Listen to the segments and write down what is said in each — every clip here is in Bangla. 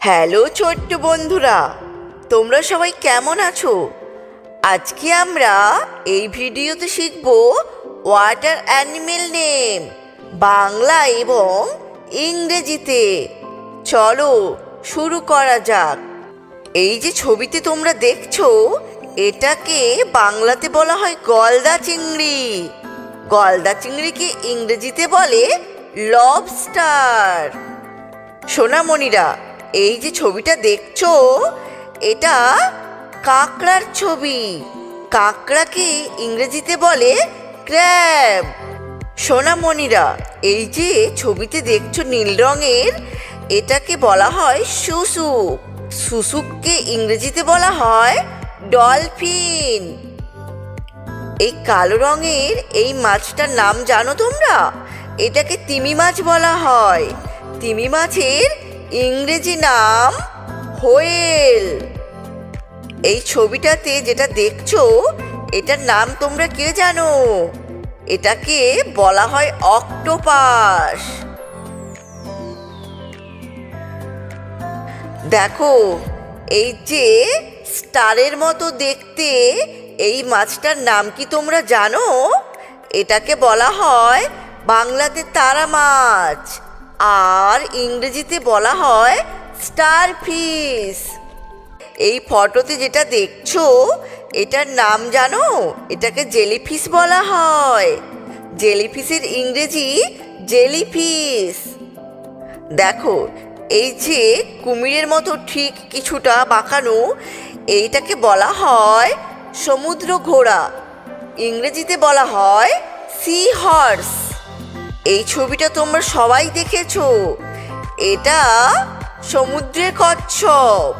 হ্যালো ছোট্ট বন্ধুরা, তোমরা সবাই কেমন আছো? আজকে আমরা এই ভিডিওতে শিখব ওয়াটার অ্যানিমেল নেম বাংলা এবং ইংরেজিতে। চলো শুরু করা যাক। এই যে ছবিতে তোমরা দেখছো, এটাকে বাংলাতে বলা হয় গলদা চিংড়ি। গলদা চিংড়িকে ইংরেজিতে বলে লবস্টার। সোনামণিরা, এই যে ছবিটা দেখছো, এটা কাঁকড়ার ছবি। কাঁকড়াকে ইংরেজিতে বলে ক্র্যাব। সোনামণিরা, এই যে ছবিতে দেখছো নীল রঙের, এটাকে বলা হয় শুশুক। শুশুককে ইংরেজিতে বলা হয় ডলফিন। এই কালো রঙের এই মাছটার নাম জানো তোমরা? এটাকে তিমি মাছ বলা হয়। তিমি মাছের ইংরেজি নাম হোয়েল। এই ছবিটাতে যেটা দেখছো, এটার নাম তোমরা কে জানো? এটাকে বলা হয় অক্টোপাস। দেখো, এই যে স্টারের মতো দেখতে এই মাছটার নাম কি তোমরা জানো? এটাকে বলা হয় বাংলাতে তারা মাছ, আর ইংরেজিতে বলা হয় স্টারফিশ। এই ফটোতে যেটা দেখছো, এটার নাম জানো? এটাকে জেলিফিশ বলা হয়। জেলিফিশের ইংরেজি জেলিফিশ। দেখো, এই যে কুমিরের মতো ঠিক কিছুটা বাঁকানো, এইটাকে বলা হয় সমুদ্র ঘোড়া। ইংরেজিতে বলা হয় সি হর্স। এই ছবিটা তোমরা সবাই দেখেছো। এটা সমুদ্রের কচ্ছপ।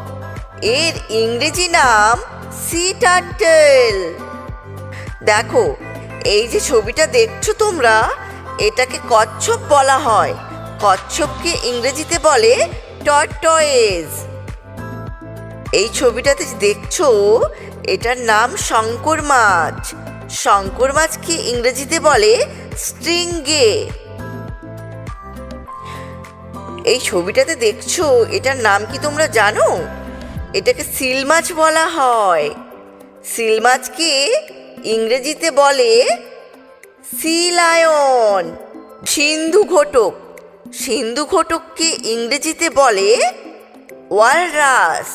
এর ইংরেজি নাম সি টার্টল। দেখো, এই যে ছবিটা দেখছো তোমরা, এটাকে কচ্ছপ বলা হয়। কচ্ছপকে ইংরেজিতে বলে টর্টয়েজ। এই ছবিটাতে দেখছো, এটার নাম শঙ্কর মাছ। শঙ্কর মাছকে ইংরেজিতে বলে স্ট্রিংগে। এই ছবিটাতে দেখছো, এটার নাম কি তোমরা জানো? এটাকে সিল মাছ বলা হয়। সিল মাছকে ইংরেজিতে বলে সি লায়ন। সিন্ধু ঘটক। সিন্ধু ঘটককে ইংরেজিতে বলে ওয়ালরাস।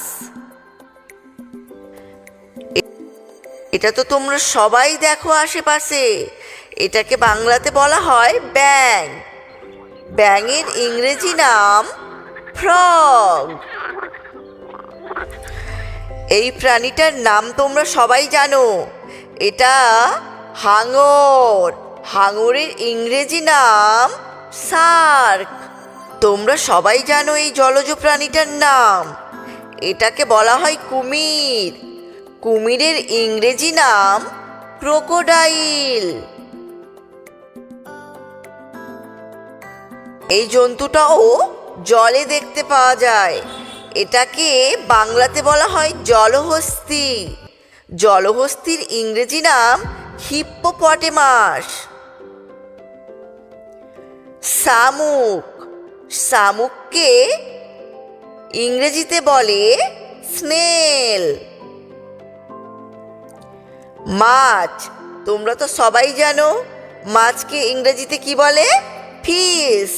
এটা তো তোমরা সবাই দেখো আশেপাশে। এটাকে বাংলাতে বলা হয় ব্যাঙ। ব্যাঙের ইংরেজি নাম ফ্রগ। এই প্রাণীটার নাম তোমরা সবাই জানো। এটা হাঙর। হাঙরের ইংরেজি নাম শার্ক। তোমরা সবাই জানো এই জলজ প্রাণীটার নাম। এটাকে বলা হয় কুমির। কুমিরের ইংরেজি নাম ক্রোকোডাইল। এই জন্তুটাও জলে দেখতে পাওয়া যায়। এটাকে বাংলাতে বলা হয় জলহস্তী। জলহস্তীর ইংরেজি নাম হিপ্পোপটেমাস। শামুক। শামুককে ইংরেজিতে বলে স্নেল। মাছ। তোমরা তো সবাই জানো, মাছকে ইংরেজিতে কি বলে? ফিশ।